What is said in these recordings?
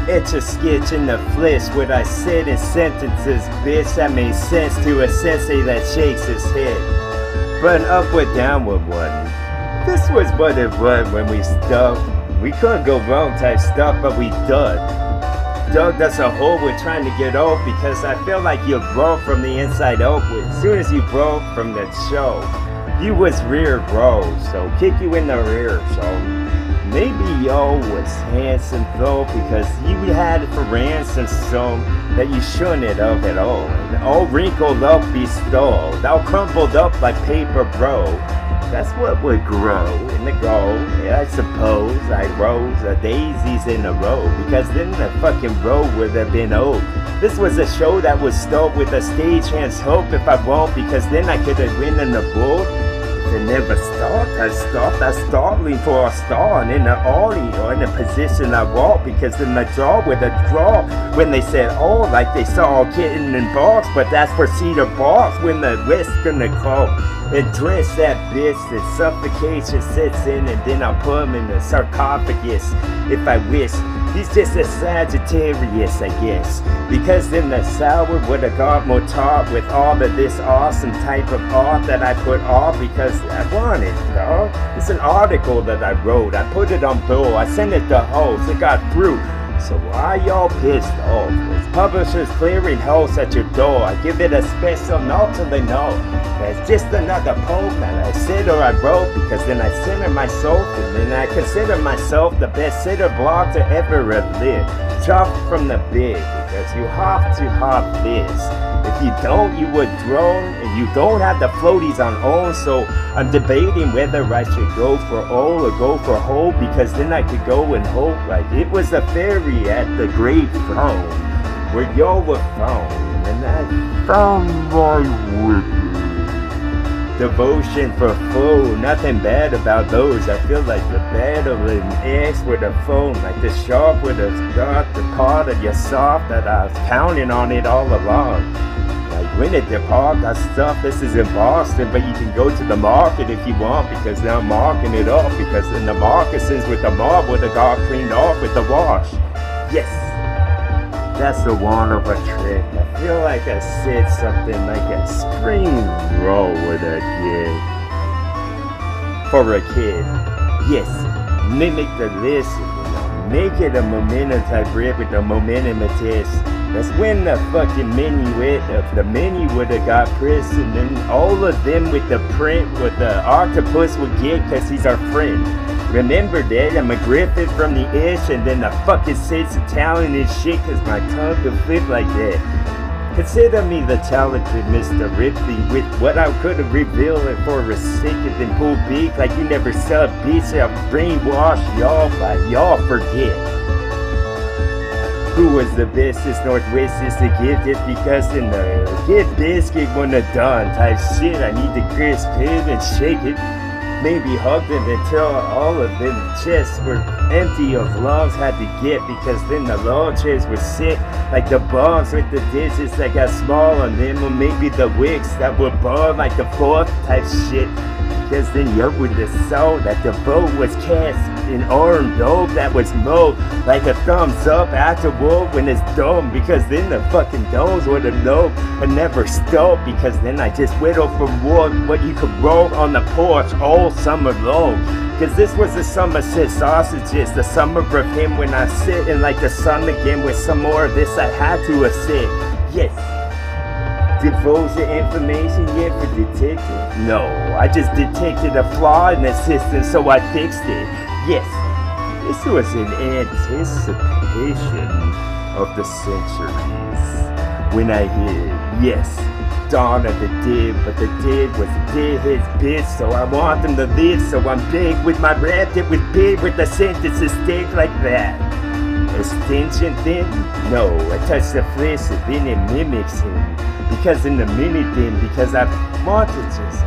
Etch a sketch in the flesh, what I said in sentences, bitch, that made sense to a sensei that shakes his head. But an upward, downward one. This was what it was when we stuck. We couldn't go wrong type stuff, but we dug. Dug us a hole we're trying to get off because I feel like you broke from the inside outward. As soon as you broke from that show, you was rear row, so kick you in the rear, so. Maybe yo was handsome though because you had it for ransom so that you shouldn't have at all. All wrinkled up be stalled, all crumpled up like paper bro. That's what would grow in the goal. Yeah, I suppose I rose daisies in a row because then the fucking road would have been old. This was a show that was stoked with a stagehand's hope if I won't because then I could have win in the bull. It never stopped. I startling for a star and in the ollie or in the position I walk because in the draw with a draw when they said oh like they saw a kitten in box but that's for cedar box when the west gonna call and dress that bitch that suffocation sets in and then I'll put him in the sarcophagus if I wish. He's just a Sagittarius, I guess, because then the sour would have got more tart with all of this awesome type of art that I put off because I want it, dog. It's an article that I wrote. I put it on Bull. I sent it to host. It got through. So why y'all pissed off? It's publishers clearing house at your door. I give it a special note till they know. It's just another poke that I said or I wrote because then I center myself and then I consider myself the best sitter blog to ever have lived. Chop from the big because you have to have this. If you don't, you would drone and you don't have the floaties on own. So I'm debating whether I should go for all or go for whole because then I could go and hope like it was a fairy at the great throne where y'all were found and I found my wicked. Devotion for foe, nothing bad about those. I feel like the battle in X with a phone, like the sharp with a got the part of your soft that I was counting on it all along. Like when it depart, that stuff, this is in Boston, but you can go to the market if you want because now I'm marking it off because in the moccasins with the mob would have got cleaned off with the wash. Yes, that's the one of a trick. I feel like I said something like a spring roll with a kid. For a kid. Yes, mimic the listen, you know, make it a momentum type rip with the momentum test. That's when the fucking minuet of the menu would have got pressed and then all of them with the print with the octopus would get cause he's our friend. Remember that I'm a Griffin from the ish and then the fucking sense of talent and shit cause my tongue could flip like that. Consider me the talented Mr. Ripley with what I could have revealed and for a second then pull big like you never saw a bitch I'll brainwash y'all but y'all forget. Who was the bestest Northwestest to give just because in the get biscuit when they're done type shit I need to crisp it and shake it. Maybe hugged it until all of them chests were empty of lungs had to get because then the long chairs were sick like the bombs with the digits that got small on them or maybe the wicks that were burned like the fourth type shit because then you would have saw that the boat was cast in armed dog that was mowed like a thumbs up afterward when it's done because then the fucking dogs would have known and never stopped because then I just whittled from wood what you could roll on the porch all summer long. Cause this was the Somerset sausages, the summer of him when I sit in like the sun again with some more of this I had to have said. Yes. Divulge the information yet for detective? No, I just detected a flaw in the system so I fixed it. Yes, this was in anticipation of the centuries. When I hear, yes, dawn of the dead, but the dead was dead his bitch, so I want them to live, so I'm big with my rap that was big with the sentences stick like that. Extension thin? No, I touch the flesh and then it mimics him. Because in the minute then, because I want to just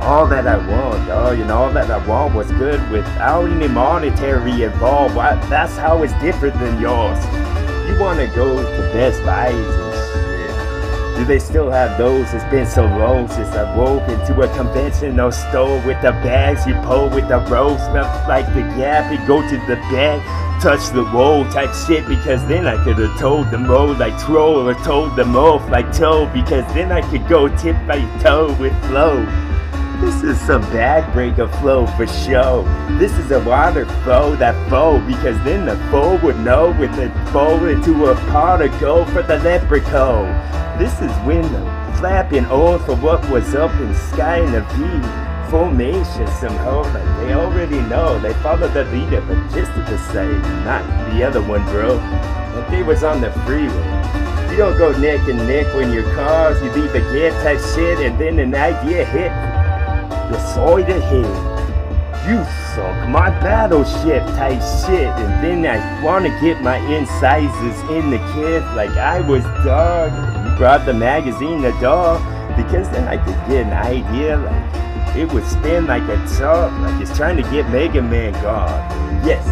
all that I want, dog, you know, all that I want was good without any monetary involved. That's how it's different than yours. You want to go to Best Buys and shit. Do they still have those? It's been so long since I woke into a conventional store with the bags you pull with the rope, smell like the Gap and go to the bag. touch the wall type shit, because then I could have told them all like troll, or told them off like toe, because then I could go tip by toe with flow. This is some backbreaker flow for show. This is a water flow that flow, because then the foe would know with it fall into a pot of gold for the leprechaun. This is when the flapping on for what was up in sky in the V formation somehow. Like they already know, they follow the leader, but just at the same, not the other one, bro. Like they was on the freeway. You don't go neck and neck when your cars, you leave the gear type shit, and then an idea hit the side ahead. You sunk my battleship type shit, and then I wanna get my incisors in the kid like I was dog. You brought the magazine the dog, because then I could get an idea like it would spin like a top, like it's trying to get Mega Man gone. Yes,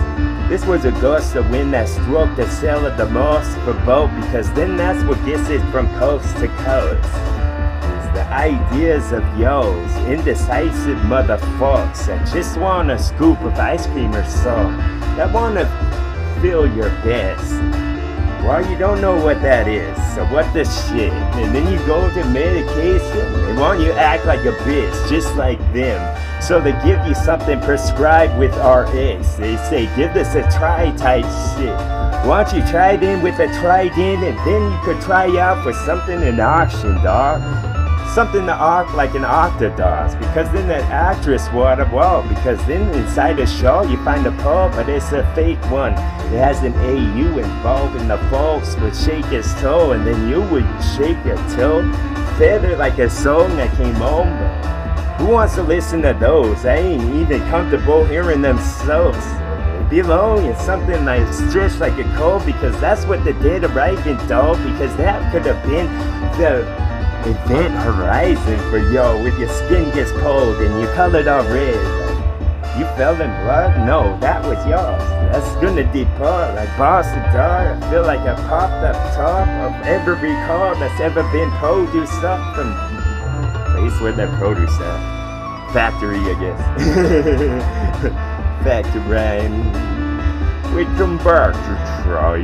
this was a gust of wind that struck the cell of the moss for boat, because then that's what gets it from coast to coast. The ideas of yo's, indecisive motherfucks that just want a scoop of ice cream or so, that want to feel your best. Well, you don't know what that is, so what the shit? And then you go to medication, they want you to act like a bitch, just like them. So they give you something prescribed with RX. They say, give this a try type shit. Why don't you try it in with a trident, and then you could try out for something in auction, dog. Something to act like an actor does, because then that actress would, well, because then inside the show you find a pub, but it's a fake one. It has an AU involved, and the folks would shake his toe, and then you would shake your toe. Feather like a song that came on, but who wants to listen to those? I ain't even comfortable hearing them slows. Belong is something like stretched like a cold, because that's what the dead arriving dog, because that could have been the event horizon for yo, with your skin gets pulled and you colored all red. Like, you fell in blood? No, that was yours. That's gonna depart like Boston dog. I feel like I popped up top of every car that's ever been produced up from place where they're produced at. Factory, I guess. Factory. We come back to try.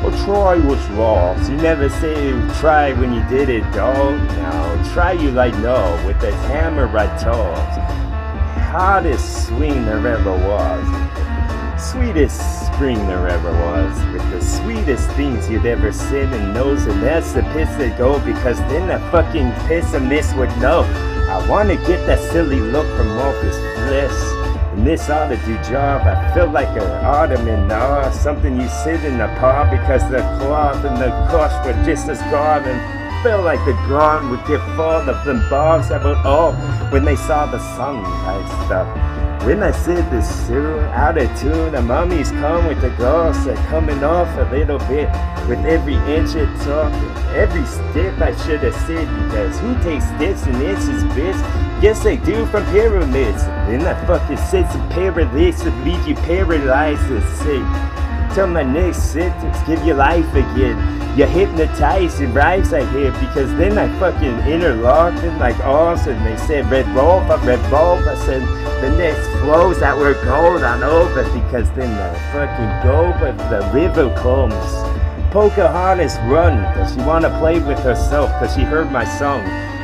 Well, try was lost. You never say try when you did it, dog. No, try you like no, with the hammer right toes. Hottest swing there ever was. Sweetest spring there ever was. With the sweetest things you'd ever said and knows, and that's the piss that go, because then the fucking pessimist would know. I wanna get that silly look from off his flesh. And this ought to do job. I feel like an ottoman now, something you sit in the paw, because the cloth and the cush were just as gone, and feel like the ground would get full of them bombs about all when they saw the sun type stuff. When I said this soon, out of tune, the mummies come with the ghosts that coming off a little bit with every inch of talking. Every step I should have said, because who takes steps and inches, bitch? Guess they do from pyramids. Then I fucking said some paralysis to leave you paralyzed and sick. Till my next sentence, give you life again. You're hypnotized in rhymes I hear, because then I fucking interlocked it like ours, and they said red wolf. I said the next flows that were gold on over, because then the fucking gold of the river comes. Pocahontas run, cause she wanna play with herself, cause she heard my song.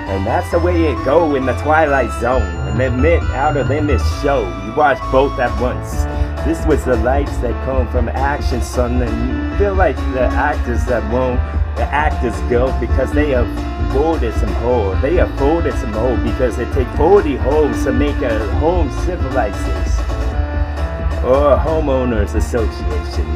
And that's the way it go in the Twilight Zone. And they meant Outer Limits show. You watch both at once. This was the lights that come from action, son. And you feel like the actors that won't, the actors go, because they afforded some hole. They afforded some hole because they take 40 homes to make a home civilization. Or a homeowners association.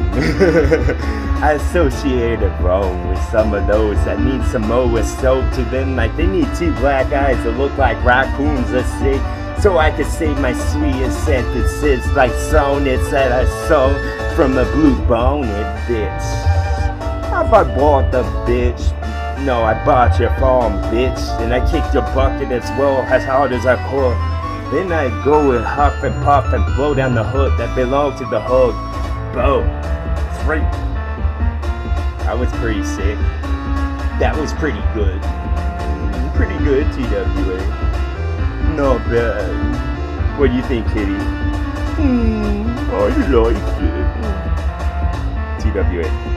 I associated wrong with some of those that need some more soap to them, like they need two black eyes that look like raccoons, let's say, so I could say my sweetest sentences like sonnets that I sung from a blue bonnet bitch. Have I bought the bitch? No, I bought your farm, bitch, and I kicked your bucket as well, as hard as I could. Then I go and huff and puff and blow down the hood that belonged to the hood. Boom. 3. That was pretty sick. That was pretty good. Pretty good, TWA. Not bad. What do you think, kitty? Oh like it. TWA.